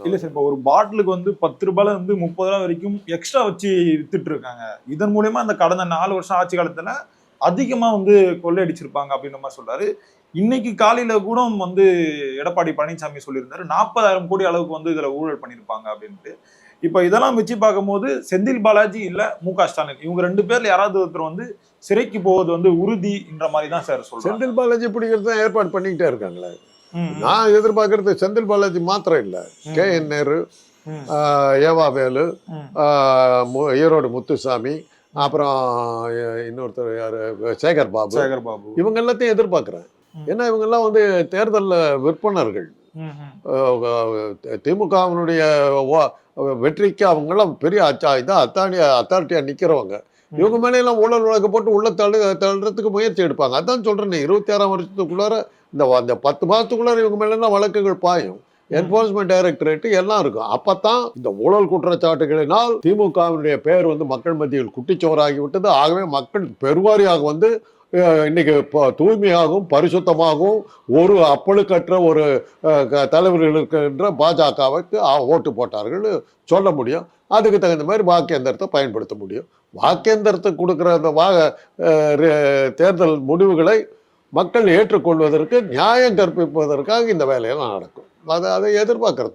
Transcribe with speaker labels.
Speaker 1: இல்ல சார், இப்போ ஒரு பாட்டிலுக்கு வந்து 10 ரூபாயில இருந்து 30 ரூபாய் வரைக்கும் எக்ஸ்ட்ரா வச்சு வித்துட்டு இருக்காங்க. இதன் மூலியமா அந்த கடந்த 4 வருஷம் ஆட்சி காலத்துல அதிகமா வந்து கொள்ளையடிச்சிருப்பாங்க அப்படின்ற மாதிரி சொல்றாரு. இன்னைக்கு காலையில கூட வந்து எடப்பாடி பழனிசாமி சொல்லியிருந்தாரு 40,000 கோடி அளவுக்கு வந்து இதுல ஊழல் பண்ணிருப்பாங்க அப்படின்ட்டு. இப்ப இதெல்லாம் வச்சு பார்க்கும்போது செந்தில் பாலாஜி இல்ல மு.க.ஸ்டாலின் இவங்க 2 பேர்ல யாராவது ஒருத்தர் வந்து சிறைக்கு போவது வந்து உறுதின்ற மாதிரி தான் சார் சொல்றாங்க.
Speaker 2: செந்தில் பாலாஜி பிடிக்கிறது தான் ஏற்பாடு பண்ணிக்கிட்டே இருக்காங்களே. நான் எதிர்பார்க்கறது செந்தில் பாலாஜி மாத்திரம் இல்ல, கே.என். நேரு, ஏவா வேலு, ஈரோடு முத்துசாமி, அப்புறம் இன்னொருத்தர் யாரு, சேகர் பாபு, இவங்க எல்லாத்தையும் எதிர்பார்க்கிறேன். ஏன்னா இவங்க எல்லாம் வந்து தேர்தல் விற்பனர்கள். திமுகவினுடைய வெற்றிக்கு அவங்க எல்லாம் பெரிய அத்தாரிட்டியா நிக்கிறவங்க. இவங்க மேல எல்லாம் ஊழல் வழக்கு போட்டு உள்ள தள்ளுறதுக்கு முயற்சி எடுப்பாங்க. அதான் சொல்றேன், 26ஆம் வருஷத்துக்குள்ளார இந்த 10 மாசத்துக்குள்ளார இவங்க மேல எல்லாம் வழக்குகள் பாயும். என்போர்ஸ்மெண்ட் டைரக்டரேட் எல்லாம் இருக்கும். அப்பதான் இந்த ஊழல் குற்றச்சாட்டுகளினால் திமுகவினுடைய பெயர் வந்து மக்கள் மத்தியில் குட்டிச்சோறாகிவிட்டது. ஆகவே மக்கள் பெருவாரியாக வந்து இன்னைக்கு தூய்மையாகவும் பரிசுத்தமாகவும் ஒரு அப்பழுக்கற்ற ஒரு தலைவர்கள் இருக்கின்ற பாஜகவுக்கு ஓட்டு போட்டார்கள் சொல்ல முடியும். அதுக்கு தகுந்த மாதிரி வாக்கேந்திரத்தை பயன்படுத்த முடியும். வாக்கேந்திரத்துக்கு கொடுக்குற அந்த தேர்தல் முடிவுகளை மக்கள் ஏற்றுக்கொள்வதற்கு நியாயம் கற்பிப்பதற்காக இந்த வேலையெல்லாம் நடக்கும். அதை எதிர்பார்க்கறது.